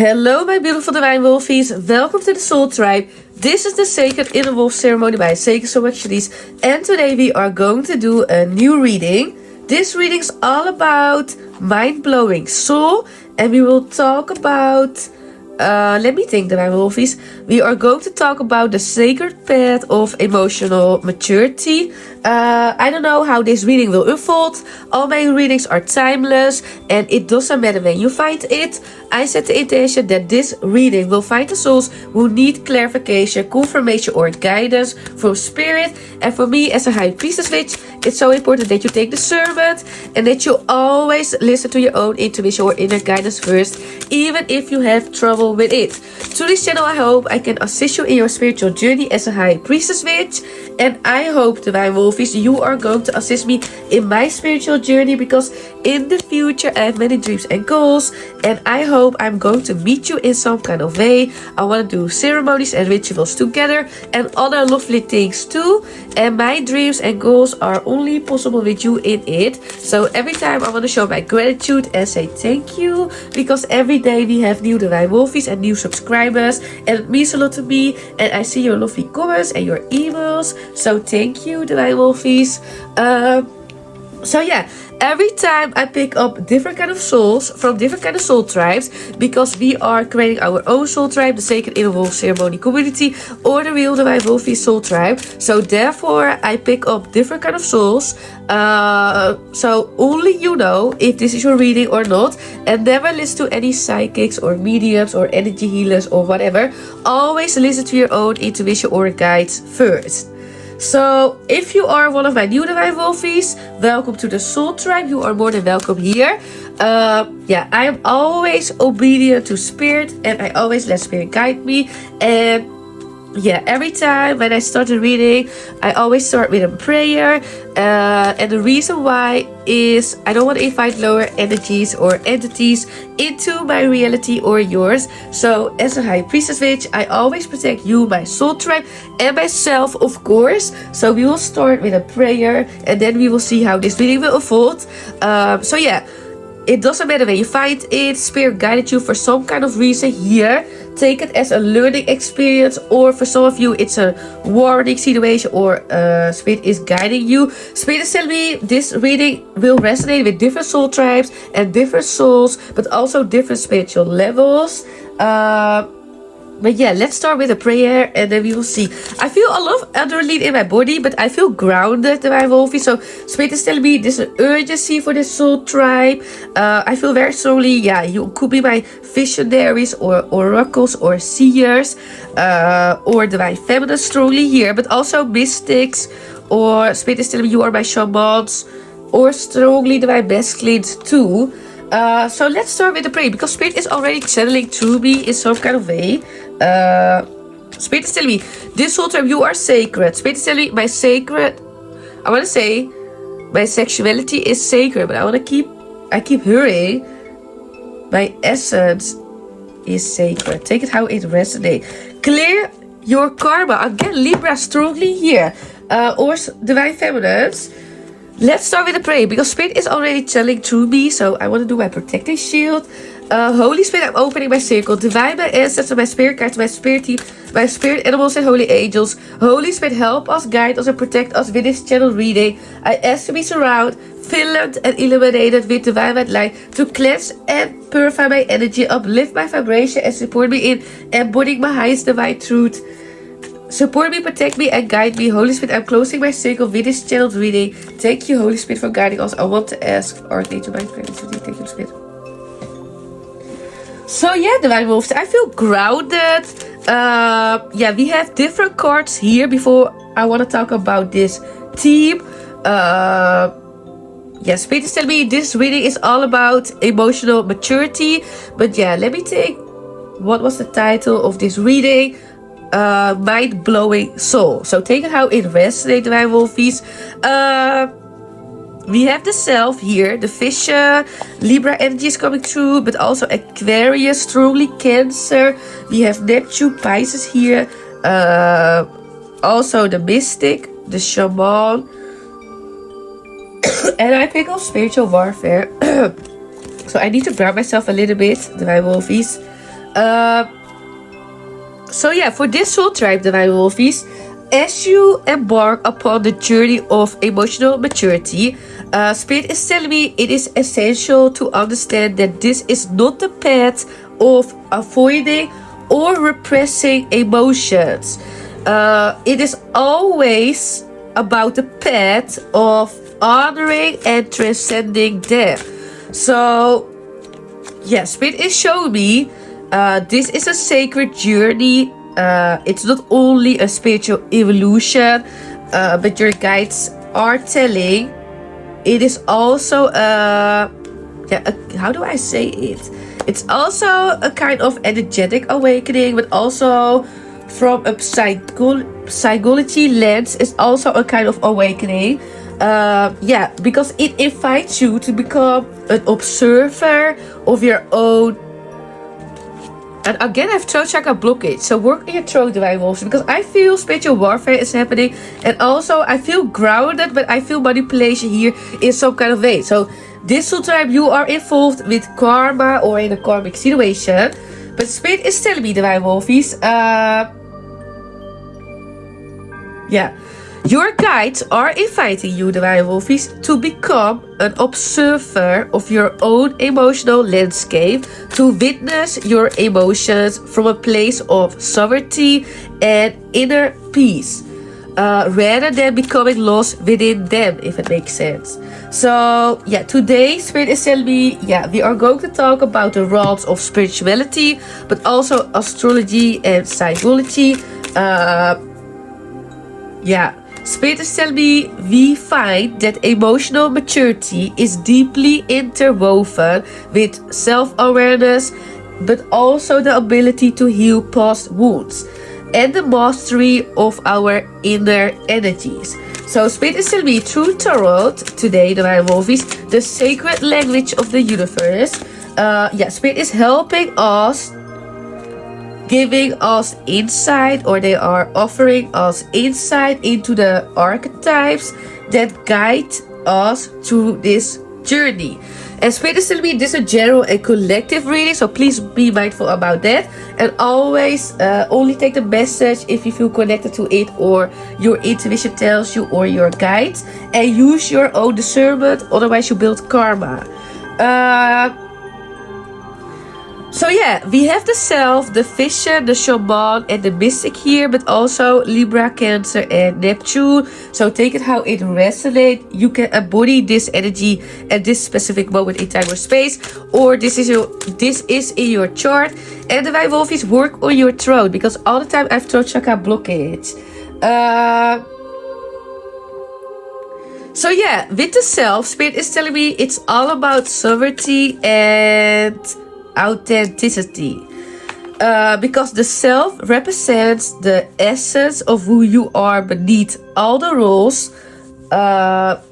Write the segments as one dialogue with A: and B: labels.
A: Hello my beautiful Divine Wolfeys, welcome to the Soul Tribe. This is the Sacred Inner Wolf ceremony by Sacred Soul Work Charice, and today we are going to do a new reading. This reading is all about mind-blowing soul, and we will talk about, let me think, Divine Wolfeys. We are going to talk about the sacred path of emotional maturity. I don't know how this reading will unfold. All my readings are timeless, and it doesn't matter when you find it. I set the intention that this reading will find the souls who need clarification, confirmation, or guidance from spirit. And for me, as a high priestess witch, it's so important that you take discernment and that you always listen to your own intuition or inner guidance first, even if you have trouble with it. Through this channel, I hope I can assist you in your spiritual journey as a high priestess witch, and I hope, Divine Wolfeys, you are going to assist me in my spiritual journey, because in the future I have many dreams and goals, and I hope I'm going to meet you in some kind of way. I want to do ceremonies and rituals together and other lovely things too, and my dreams and goals are only possible with you in it. So every time I want to show my gratitude and say thank you, because every day we have new Divine Wolfeys and new subscribers, and it means a lot to me, and I see your lovely comments and your emails, so thank you, Divine Wolfeys. So yeah, every time I pick up different kind of souls from different kind of soul tribes, because we are creating our own soul tribe, the Sacred Inner Wolf Ceremony Community, or the real Divine Wolfey soul tribe. So therefore I pick up different kind of souls. So only you know if this is your reading or not, and never listen to any psychics or mediums or energy healers or whatever. Always listen to your own intuition or guides first. So if you are one of my new Divine Wolfeys, welcome to the Soul Tribe. You are more than welcome here. Yeah, I am always obedient to Spirit, and I always let Spirit guide me. And yeah, every time when I start a reading, I always start with a prayer. And the reason why is I don't want to invite lower energies or entities into my reality or yours. So as a high priestess witch, I always protect you, my soul tribe, and myself, of course. So we will start with a prayer, and then we will see how this reading will unfold. So yeah, it doesn't matter where you find it. Spirit guided you for some kind of reason here. Take it as a learning experience, or for some of you it's a warning situation, or Spirit is guiding you. Spirit is telling me this reading will resonate with different soul tribes and different souls, but also different spiritual levels. But yeah, let's start with a prayer, and then we will see. I feel a lot of adrenaline in my body, but I feel grounded, Divine Wolfey. So Spirit is telling me there's an urgency for this soul tribe. I feel very strongly, yeah, you could be my visionaries or oracles or seers, or Divine Feminine strongly here, but also mystics, or Spirit is telling me you are my shamans, or strongly Divine Masculines too. So let's start with the prayer, because Spirit is already channeling through me in some kind of way. Spirit is telling me, this soul tribe, you are sacred. Spirit is telling me my sacred, I want to say my sexuality is sacred, but I keep hearing my essence is sacred. Take it how it resonates. Clear your karma. Again, Libra strongly here. Or Divine Feminines. Let's start with the prayer, because Spirit is already channeling through me, so I want to do my protective shield. Holy Spirit, I'm opening my circle. Divine, my ancestors, my spirit guides, my spirit team, my spirit animals, and holy angels. Holy Spirit, help us, guide us, and protect us with this channel reading. I ask to be surrounded, filled, and illuminated with divine white light to cleanse and purify my energy, uplift my vibration, and support me in embodying my highest divine truth. Support me, protect me, and guide me. Holy Spirit, I'm closing my circle with this channel reading. Thank you, Holy Spirit, for guiding us. I want to ask Archangel my friend. Thank you, Spirit. So yeah, Divine Wolves, I feel grounded. Yeah, we have different cards here before I want to talk about this theme. Yeah, Spirit is telling me this reading is all about emotional maturity. But yeah, let me take, what was the title of this reading? Mind-blowing soul. So take it how it resonates, Divine Wolfeys. We have the self here, the fish, Libra energy is coming through, but also Aquarius, strongly Cancer. We have Neptune, Pisces here. Also the mystic, the shaman. And I pick up spiritual warfare. So I need to ground myself a little bit, Divine Wolfeys. So yeah, for this soul tribe, Divine Wolfeys, as you embark upon the journey of emotional maturity, Spirit is telling me it is essential to understand that this is not the path of avoiding or repressing emotions. It is always about the path of honoring and transcending them. So, yeah, Spirit is showing me this is a sacred journey. It's not only a spiritual evolution, but your guides are telling it is also how do I say it? It's also a kind of energetic awakening, but also from a psychology lens, it's also a kind of awakening. Because it invites you to become an observer of your own. And again, I have throat chakra blockage. So work on your throat, Divine Wolves, because I feel spiritual warfare is happening. And also, I feel grounded, but I feel manipulation here in some kind of way. So this soul tribe, you are involved with karma or in a karmic situation. But Spirit is telling me, Divine Wolfies, your guides are inviting you, Divine Wolfies, to become an observer of your own emotional landscape, to witness your emotions from a place of sovereignty and inner peace, rather than becoming lost within them, if it makes sense. So, today, Spirit is telling me, we are going to talk about the realms of spirituality, but also astrology and psychology. Spirit is telling me we find that emotional maturity is deeply interwoven with self-awareness, but also the ability to heal past wounds and the mastery of our inner energies. So Spirit is telling me through Tarot today, Divine Wolfies, the sacred language of the universe. Spirit is helping us, giving us insight, or they are offering us insight into the archetypes that guide us through this journey. And Spirit is telling me this is a general and collective reading, so please be mindful about that. And always only take the message if you feel connected to it, or your intuition tells you, or your guides. And use your own discernment, otherwise you build karma. We have the self, the vision, the shaman, and the mystic here, but also Libra, Cancer, and Neptune. So take it how it resonates. You can embody this energy at this specific moment in time or space, or this is in your chart. And the Divine Wolfies, work on your throat, because all the time I have throat chakra blockage. With the self, Spirit is telling me it's all about sovereignty and authenticity, because the self represents the essence of who you are beneath all the rules,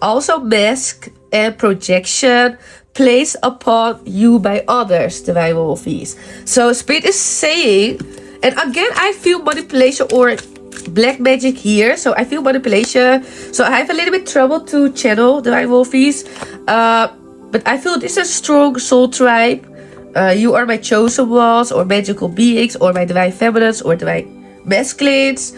A: also mask and projection placed upon you by others, Divine Wolfies. So Spirit is saying, and again I feel manipulation or black magic here, so I feel manipulation, so I have a little bit trouble to channel Divine Wolfies, but I feel this is a strong soul tribe. You are my chosen ones, or magical beings, or my divine feminines, or divine masculines.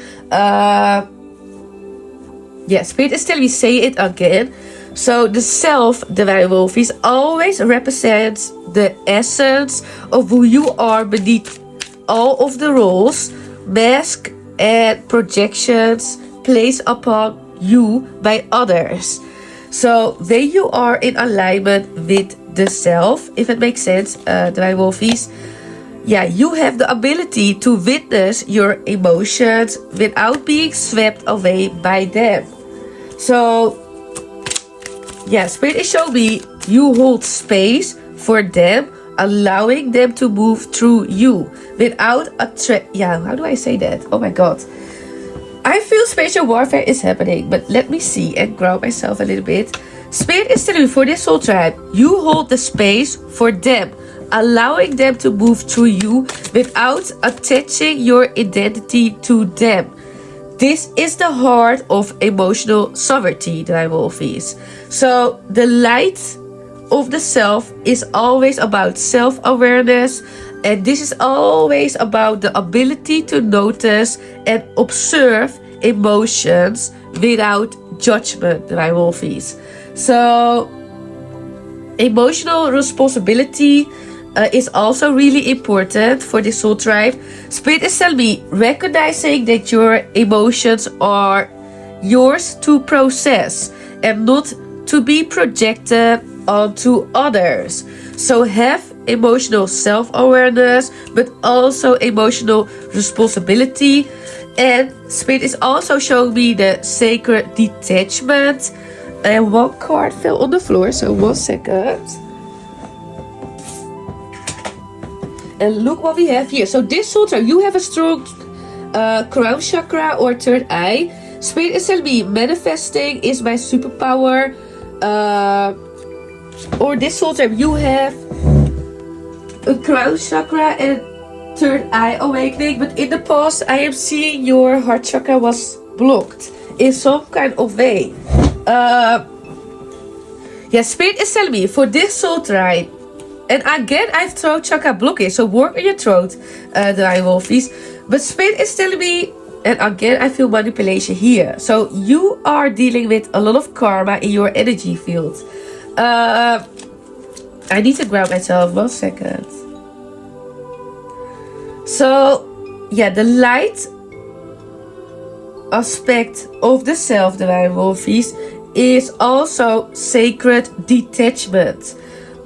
A: Spirit is telling me, say it again. So the self, Divine Wolfies, always represents the essence of who you are beneath all of the roles, mask, and projections placed upon you by others. So when you are in alignment with the self, if it makes sense, Divine Wolfies, you have the ability to witness your emotions without being swept away by them. So Spirit is showing me you hold space for them, allowing them to move through you without how do I say that? Oh my god, I feel spiritual warfare is happening, but let me see and ground myself a little bit. Spirit is telling me for this soul tribe, you hold the space for them, allowing them to move through you without attaching your identity to them. This is the heart of emotional sovereignty, Divine Wolfies. So the light of the self is always about self-awareness, And this is always about the ability to notice and observe emotions without judgment, Divine Wolfeys. So, emotional responsibility is also really important for this soul tribe. Spirit is telling me recognizing that your emotions are yours to process and not to be projected onto others. So have emotional self-awareness, but also emotional responsibility. And Spirit is also showing me the sacred detachment. And one card fell on the floor, so 1 second. And look what we have here. So this soul tribe, you have a strong crown chakra or third eye. Spirit is telling me manifesting is my superpower. Or this soul tribe, you have a crown chakra and third eye awakening. But in the past, I am seeing your heart chakra was blocked in some kind of way. Spirit is telling me for this soul tribe, and again I have throat chakra blockage, so work on your throat, Divine Wolfeys. But Spirit is telling me, and again I feel manipulation here, so you are dealing with a lot of karma in your energy field. I need to ground myself, 1 second. So the light aspect of the self, Divine Wolfeys, is also sacred detachment.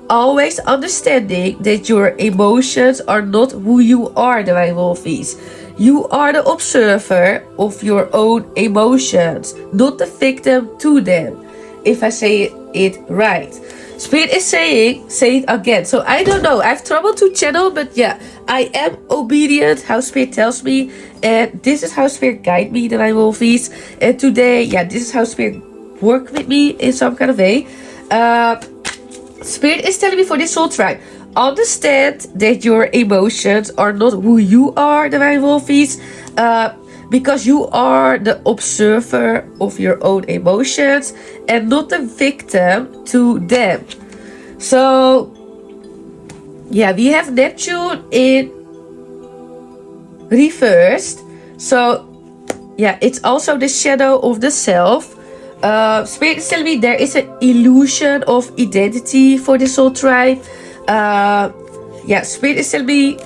A: Always understanding that your emotions are not who you are, Divine Wolfeys. You are the observer of your own emotions, not the victim to them. If I say it right. Spirit is saying, say it again. So I don't know. I have trouble to channel, but I am obedient how Spirit tells me. And this is how Spirit guide me, Divine Wolfeys. And today, this is how Spirit work with me in some kind of way. Spirit is telling me for this soul tribe, understand that your emotions are not who you are, Divine Wolfeys, because you are the observer of your own emotions and not the victim to them. So we have Neptune in reversed. So it's also the shadow of the self. Spirit is telling me there is an illusion of identity for the soul tribe. Spirit is telling me,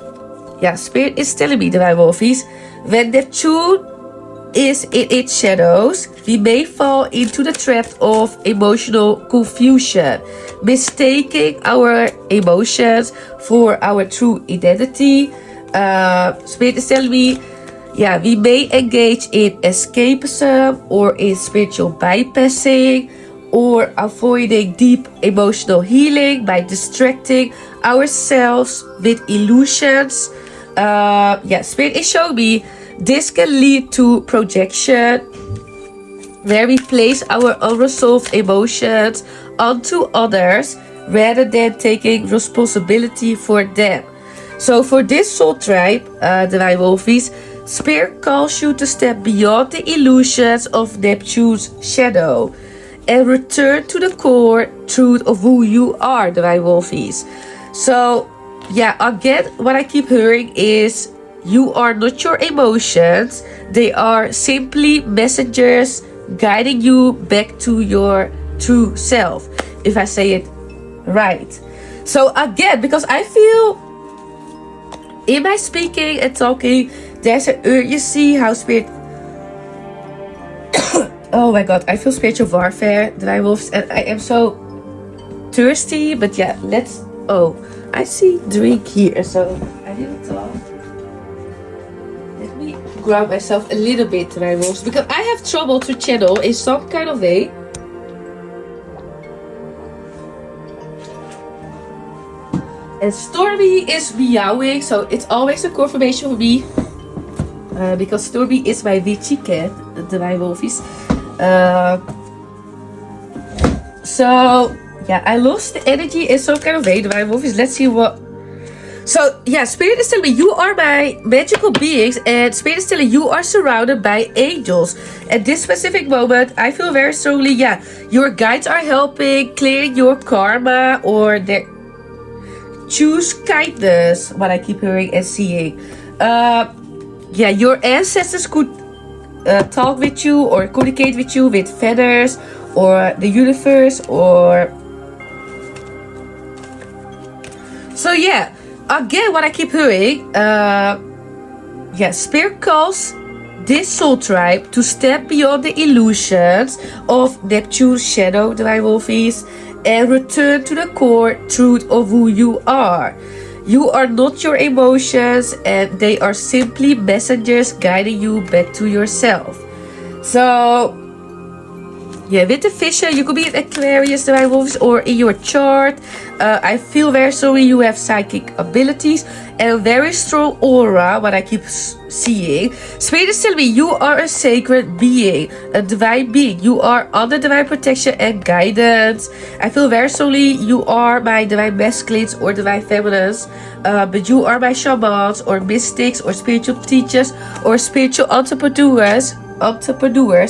A: Divine Wolfeys, when Neptune is in its shadows, we may fall into the trap of emotional confusion, mistaking our emotions for our true identity. Spirit is telling me, we may engage in escapism or in spiritual bypassing or avoiding deep emotional healing by distracting ourselves with illusions. Spirit is showing me this can lead to projection, where we place our unresolved emotions onto others rather than taking responsibility for them. So for this soul tribe, Divine Wolfeys, Spirit calls you to step beyond the illusions of Neptune's shadow and return to the core truth of who you are, Divine Wolfeys. So, again, what I keep hearing is you are not your emotions. They are simply messengers guiding you back to your true self, if I say it right. So again, because I feel in my speaking and talking, there's an urgency how Spirit... oh my god, I feel spiritual warfare, Divine Wolves, and I am so thirsty, but let's... Oh, I see drink here, so I didn't talk. Let me ground myself a little bit, Divine Wolves, because I have trouble to channel in some kind of way. And Stormy is meowing, so it's always a confirmation for me. Because Stormy is my witchy cat, the Divine Wolfeys. I lost the energy in some kind of way, Divine Wolfeys. Let's see what... So, Spirit is telling me you are my magical beings, and Spirit is telling you are surrounded by angels. At this specific moment, I feel very strongly, your guides are helping clear your karma, or choose kindness, what I keep hearing and seeing. Yeah, your ancestors could talk with you or communicate with you with feathers or the universe or... So yeah, again, what I keep hearing, yeah, Spirit calls this soul tribe to step beyond the illusions of Neptune's shadow, Divine Wolfeys, and return to the core truth of who you are. You are not your emotions, and they are simply messengers guiding you back to yourself. So, yeah, with the Fisher, you could be an Aquarius, Divine Wolfeys, or in your chart. I feel very sorry you have psychic abilities and a very strong aura, what I keep seeing. Spirit is telling me you are a sacred being, a divine being. You are under divine protection and guidance. I feel very sorry you are my divine masculines or divine feminines, but you are my shamans or mystics or spiritual teachers or spiritual entrepreneurs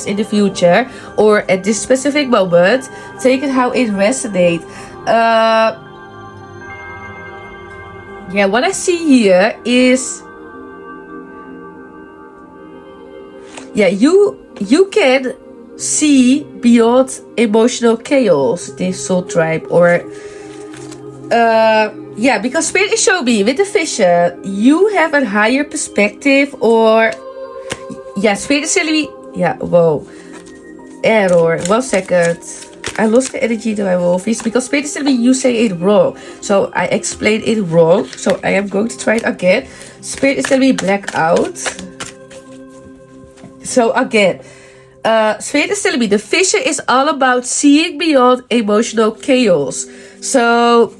A: in the future or at this specific moment. Take it how it resonates. Yeah, what I see here is, yeah, you can see beyond emotional chaos, this soul tribe, or yeah, because Spirit is showing me with the Fisher, you have a higher perspective, or yeah, Spirit is telling me, yeah, whoa, error, 1 second. I lost the energy to my Wolfies because Spirit is telling me you say it wrong. So I explained it wrong. So I am going to try it again. Spirit is telling me blackout. So again, Spirit is telling me the Fisher is all about seeing beyond emotional chaos. So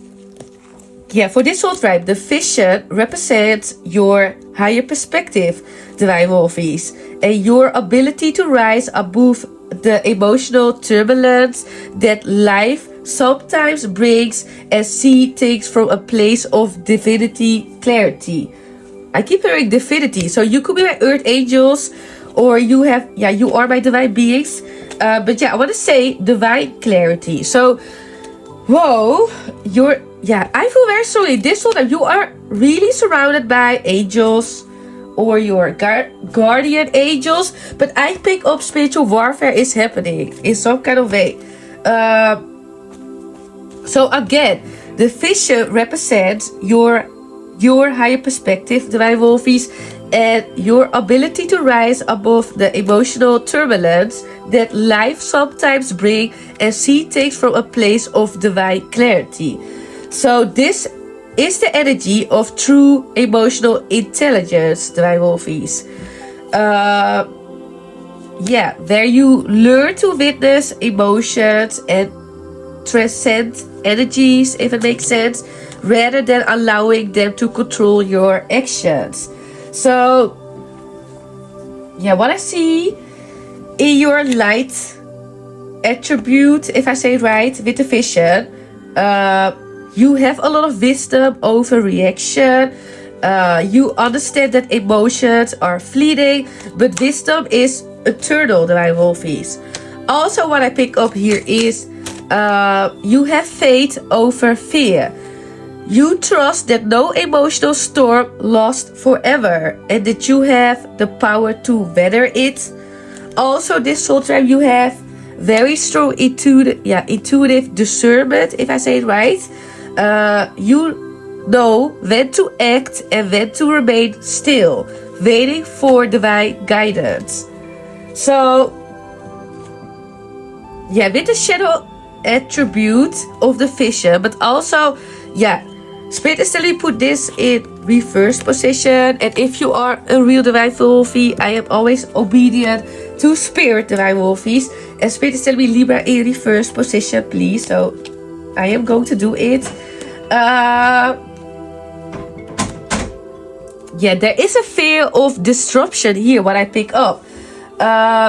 A: yeah, for this soul tribe, the Fisher represents your higher perspective, Divine Wolfies, and your ability to rise above the emotional turbulence that life sometimes brings and see things from a place of divinity clarity. I keep hearing divinity, so you could be my earth angels, or you have, yeah, you are my divine beings, but yeah, I want to say divine clarity. So whoa, you're, yeah, I feel very sorry. This one, you are really surrounded by angels or your guardian angels, but I pick up spiritual warfare is happening in some kind of way. So again, the Fisher represents your higher perspective, Divine Wolfies, and your ability to rise above the emotional turbulence that life sometimes brings and see things from a place of divine clarity. So this is the energy of true emotional intelligence, Divine Wolfies. Yeah, where you learn to witness emotions and transcend energies, if it makes sense, rather than allowing them to control your actions. So, yeah, what I see in your light attribute, if I say it right, with the vision, you have a lot of wisdom over reaction. You understand that emotions are fleeting, but wisdom is eternal, Divine Wolfies. Also, what I pick up here is you have faith over fear. You trust that no emotional storm lasts forever and that you have the power to weather it. Also, this soul tribe, you have very strong intuitive discernment, if I say it right. You know when to act and when to remain still, waiting for divine guidance. So, yeah, with the shadow attribute of the Fisher, but also, yeah, Spirit is telling me put this in reverse position. And if you are a real Divine Wolfie, I am always obedient to Spirit, Divine Wolfies. And Spirit is telling me Libra in reverse position, please. So I am going to do it. Yeah, there is a fear of disruption here, what I pick up.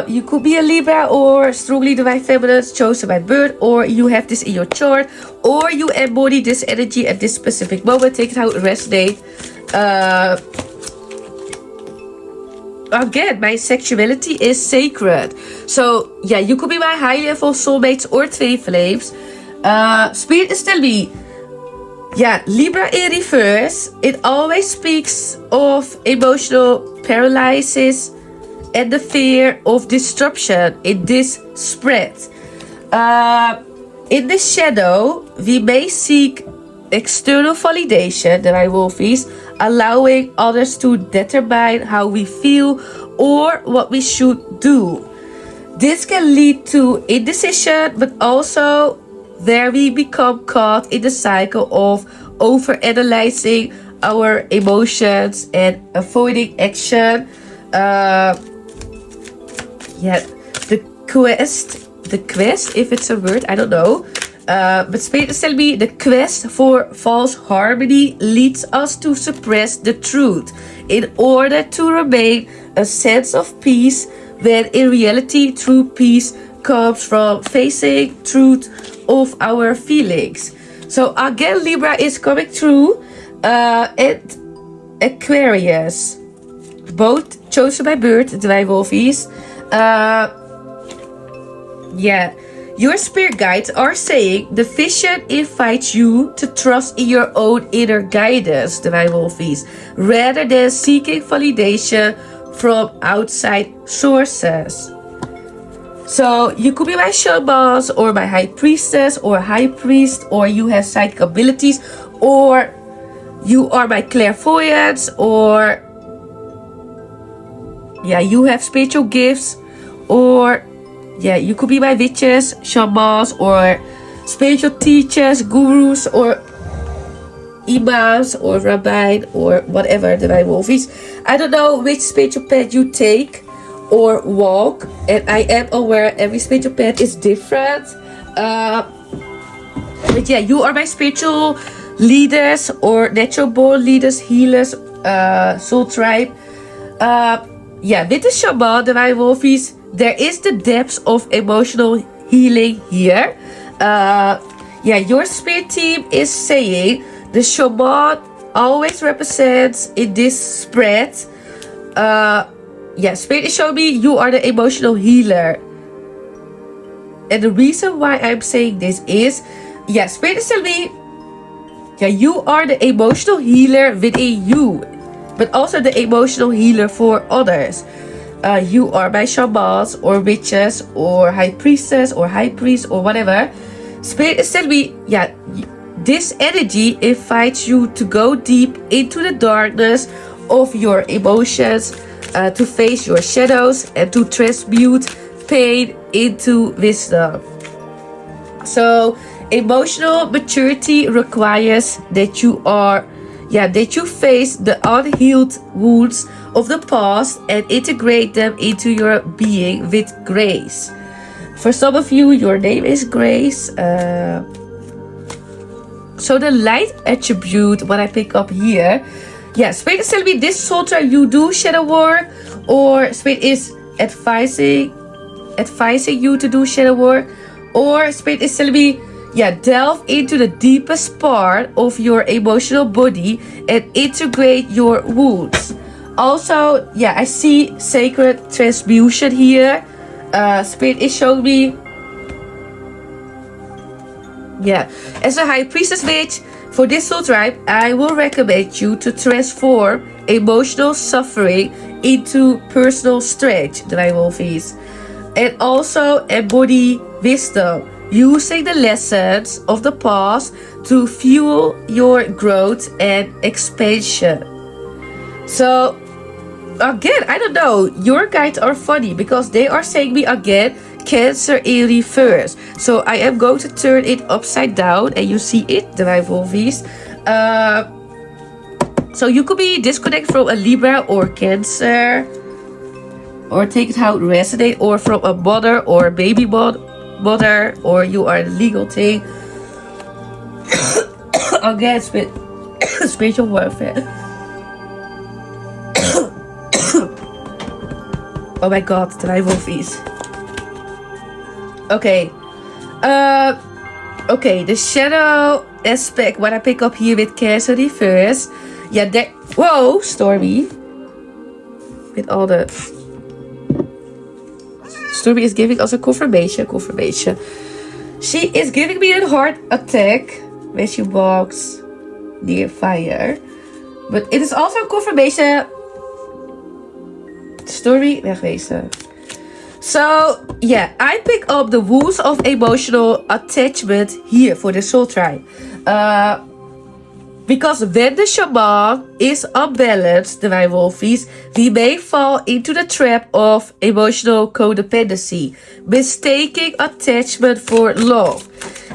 A: You could be a Libra or strongly divine feminine chosen by birth, or you have this in your chart, or you embody this energy at this specific moment. Take it how it resonates. Again, my sexuality is sacred. So yeah, you could be my high level soulmates or twin flames. Spirit is telling me Yeah, Libra in reverse, it always speaks of emotional paralysis and the fear of disruption in this spread. In the shadow, we may seek external validation, the Wolfeys, allowing others to determine how we feel or what we should do. This can lead to indecision, but also where we become caught in the cycle of overanalyzing our emotions and avoiding action. The quest, if it's a word, I don't know. But Spirit tell me the quest for false harmony leads us to suppress the truth in order to remain a sense of peace, when in reality true peace comes from facing truth of our feelings. So again, Libra is coming through, and Aquarius, both chosen by birth, the Wolfeys. Your spirit guides are saying the vision invites you to trust in your own inner guidance, the Wolfeys, rather than seeking validation from outside sources. So you could be my shaman or my high priestess or high priest, or you have psychic abilities, or you are my clairvoyance, or you have spiritual gifts, or you could be my witches, shamans, or spiritual teachers, gurus, or imams, or rabbis, or whatever, the Wolfeys. I don't know which spiritual path you take or walk, and I am aware every spiritual path is different. But you are my spiritual leaders or natural born leaders, healers, soul tribe. With the shaman, the Wolfeys, there is the depths of emotional healing here. Your spirit team is saying the shaman always represents in this spread. Spirit is showing me you are the emotional healer. And the reason why I'm saying this is, Spirit is telling me, you are the emotional healer within you, but also the emotional healer for others. You are my shamans or witches or high priestess or high priest or whatever. Spirit is telling me, this energy invites you to go deep into the darkness of your emotions, to face your shadows and to transmute pain into wisdom. So emotional maturity requires that you face the unhealed wounds of the past and integrate them into your being with grace. For some of you, your name is Grace. So the light attribute, what I pick up here, Spirit is telling me this soul tribe you do shadow work, or Spirit is advising you to do shadow work, or Spirit is telling me, delve into the deepest part of your emotional body and integrate your wounds. Also, I see sacred transmutation here. Spirit is showing me, as a high priestess witch, for this soul tribe, I will recommend you to transform emotional suffering into personal strength, the Wolfeys, and also embody wisdom, using the lessons of the past to fuel your growth and expansion. So, again, I don't know, your guides are funny because they are saying me again, Cancer in reverse. So I am going to turn it upside down and you see it, the Wolfeys. So you could be disconnected from a Libra or Cancer, or take it how it resonates, or from a mother or baby mother, or you are a legal thing. Again, spiritual warfare. Oh my god, the Wolfeys. Okay. The shadow aspect, what I pick up here with Cancer reverse. Whoa, Stormy. With all the... Stormy is giving us a confirmation. She is giving me a heart attack when she walks near fire. But it is also a confirmation. Story wegwezen. So yeah, I pick up the wounds of emotional attachment here for the soul tribe. Because when the shaman is unbalanced, Divine Wolfeys, we may fall into the trap of emotional codependency, mistaking attachment for love.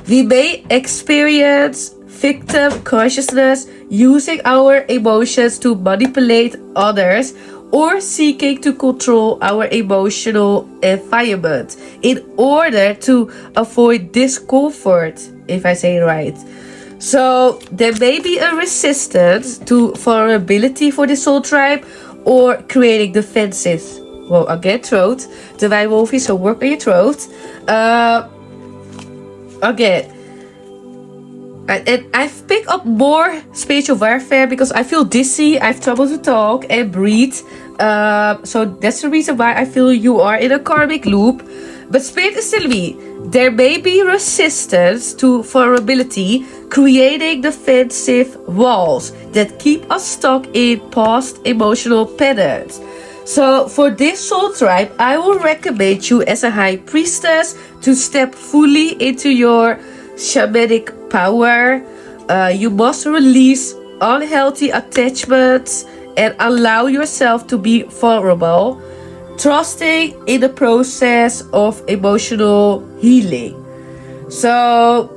A: We may experience victim consciousness, using our emotions to manipulate others, or seeking to control our emotional environment in order to avoid discomfort, if I say it right. So there may be a resistance to vulnerability for the soul tribe, or creating defenses. Well, again, throat. Divine Wolfeys, so work on your throat. Again. And I've picked up more spiritual warfare because I feel dizzy, I have trouble to talk and breathe. So that's the reason why I feel you are in a karmic loop. But Spirit is telling me there may be resistance to vulnerability, creating defensive walls that keep us stuck in past emotional patterns. So for this soul tribe, I will recommend you as a high priestess to step fully into your shamanic power. You must release unhealthy attachments and allow yourself to be vulnerable, trusting in the process of emotional healing. So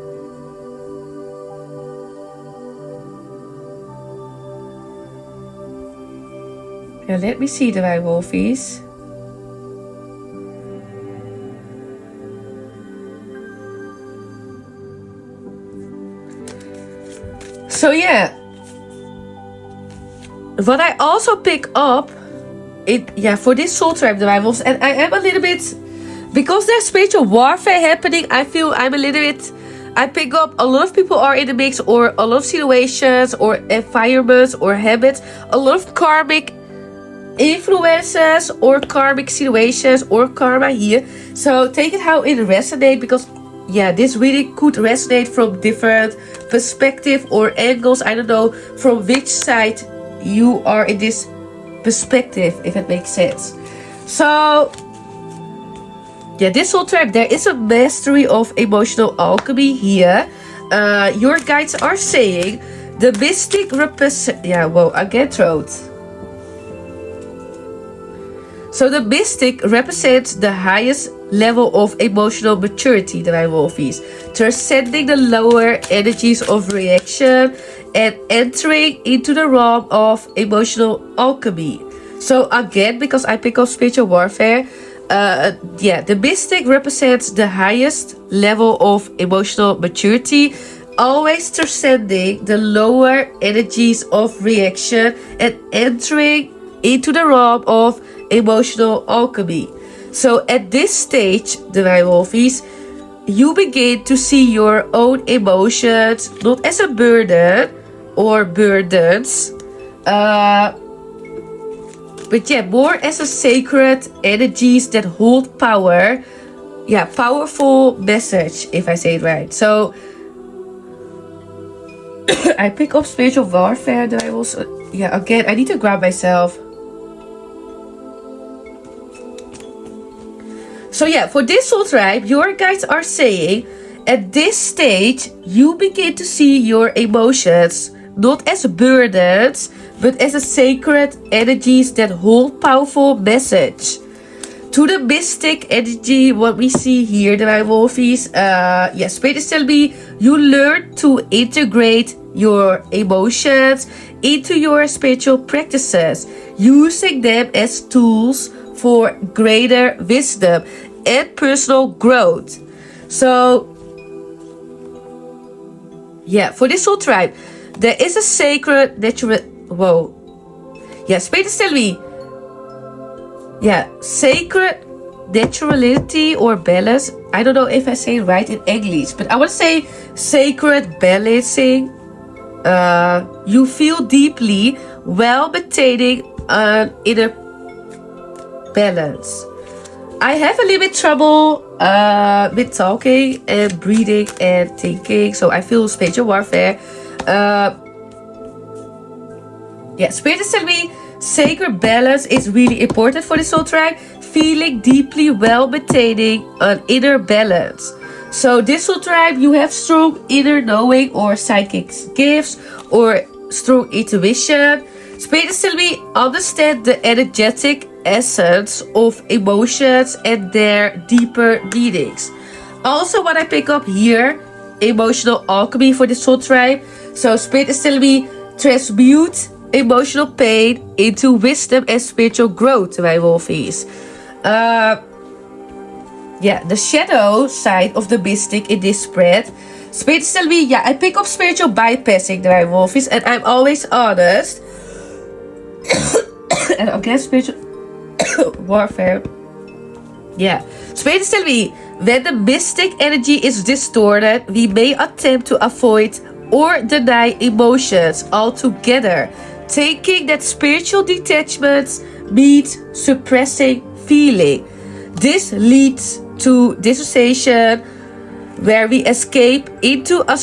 A: yeah, let me see, Divine Wolfeys. So yeah, what I also pick up, for this soul tribe, the Bibles, and I am a little bit, because there's spiritual warfare happening, I feel I'm a little bit, I pick up a lot of people are in the mix, or a lot of situations, or environments, or habits, a lot of karmic influences, or karmic situations, or karma here. So take it how it resonates, because yeah, this really could resonate from different perspective or angles. I don't know from which side you are in this perspective, if it makes sense. So yeah, this soul tribe, there is a mastery of emotional alchemy here. Your guides are saying the mystic represent. Yeah, whoa, I get throat. So the mystic represents the highest level of emotional maturity, Divine Wolfeys, transcending the lower energies of reaction and entering into the realm of emotional alchemy. So again, because I pick up spiritual warfare, the mystic represents the highest level of emotional maturity, always transcending the lower energies of reaction and entering into the realm of emotional alchemy. So at this stage, Divine Wolfeys, you begin to see your own emotions not as a burden or burdens, but more as a sacred energies that hold power. Yeah, powerful message, if I say it right. So I pick up spiritual warfare that I also, again, I need to grab myself. So yeah, for this soul tribe, your guides are saying, at this stage, you begin to see your emotions not as burdens, but as a sacred energies that hold powerful message. To the mystic energy, what we see here, the Wolfeys, Spirit is telling me you learn to integrate your emotions into your spiritual practices, using them as tools for greater wisdom and personal growth. So yeah, for this soul tribe, there is a sacred natural. Whoa. Yeah, Spirit is telling me. Yeah, sacred naturality or balance. I don't know if I say it right in English, but I want to say sacred balancing. You feel deeply while maintaining an inner balance. I have a little bit trouble with talking and breathing and thinking, so I feel spiritual warfare. Yeah, Spirit is telling me sacred balance is really important for the soul tribe. Feeling deeply well, maintaining an inner balance. So this soul tribe, you have strong inner knowing or psychic gifts or strong intuition. Spirit is telling me understand the energetic essence of emotions and their deeper meanings. Also, what I pick up here, emotional alchemy for the soul tribe. So Spirit is telling me transmute emotional pain into wisdom and spiritual growth, my Wolfeys. The shadow side of the mystic in this spread. Spirit is telling me, I pick up spiritual bypassing, my Wolfeys, and I'm always honest. And again, spiritual warfare. Yeah, Spirit is telling me when the mystic energy is distorted, we may attempt to avoid or deny emotions altogether, thinking that spiritual detachment means suppressing feeling. This leads to dissociation, where we escape into a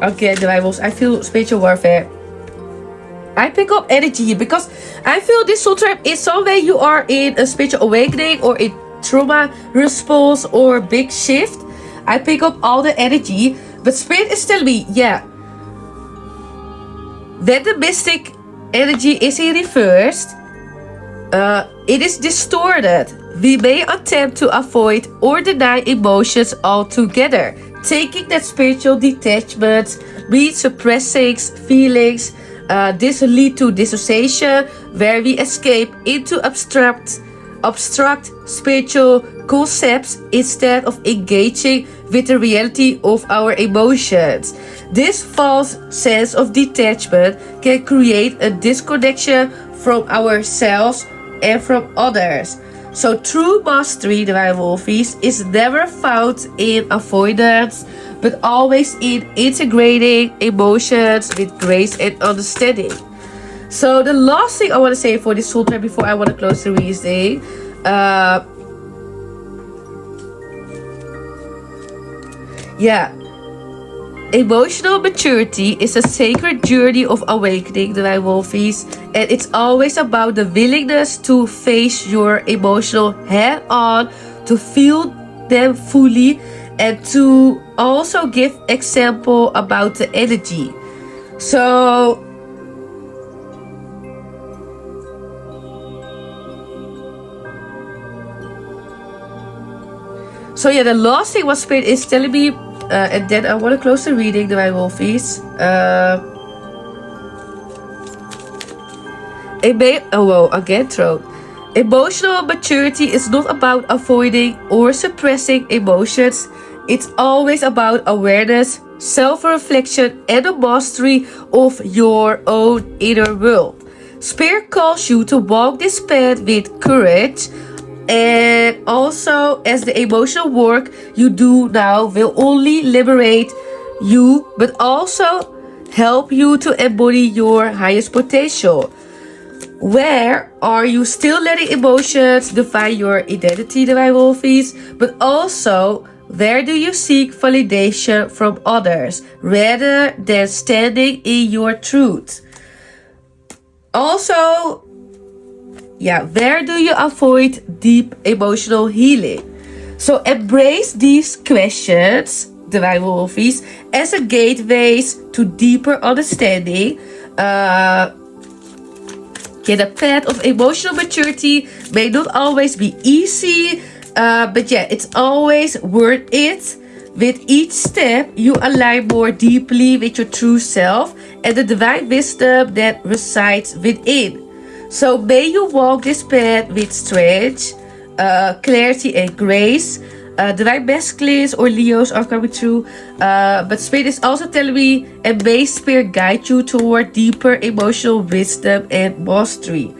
A: Again, the Bibles. I feel spiritual warfare. I pick up energy because I feel this soul tribe is somewhere you are in a spiritual awakening or in trauma response or big shift. I pick up all the energy, but Spirit is telling me, when the mystic energy is in reversed, it is distorted. We may attempt to avoid or deny emotions altogether, taking that spiritual detachment means suppressing feelings. This will lead to dissociation, where we escape into abstract spiritual concepts instead of engaging with the reality of our emotions. This false sense of detachment can create a disconnection from ourselves and from others. So true mastery, Divine Wolfeys, is never found in avoidance, but always in integrating emotions with grace and understanding. So the last thing I want to say for this soul tribe before I want to close the reading, emotional maturity is a sacred journey of awakening, Divine Wolfeys, and it's always about the willingness to face your emotional head on, to feel them fully, and to also give example about the energy. So the last thing what Spirit is telling me, and then I want to close the reading, Divine Wolfeys. Throat. Emotional maturity is not about avoiding or suppressing emotions. It's always about awareness, self-reflection, and the mastery of your own inner world. Spirit calls you to walk this path with courage. And also, as the emotional work you do now will only liberate you, but also help you to embody your highest potential. Where are you still letting emotions define your identity, Divine Wolfeys? But also, where do you seek validation from others rather than standing in your truth? Also, where do you avoid deep emotional healing? So embrace these questions, Divine Wolfeys, as a gateways to deeper understanding. The path of emotional maturity may not always be easy, but it's always worth it. With each step, you align more deeply with your true self and the divine wisdom that resides within. So may you walk this path with strength, clarity, and grace. Divine masculines or Leos are coming through, but Spirit is also telling me, and may Spirit guide you toward deeper emotional wisdom and mastery.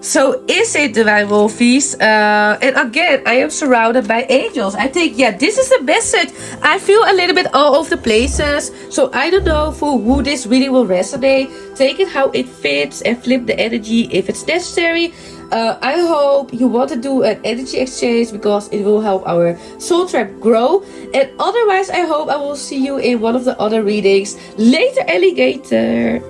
A: So is it, Divine Wolfeys? And again, I am surrounded by angels. I think, this is the message. I feel a little bit all over the places. So I don't know for who this reading will resonate. Take it how it fits and flip the energy if it's necessary. I hope you want to do an energy exchange because it will help our soul tribe grow. And otherwise, I hope I will see you in one of the other readings later, alligator.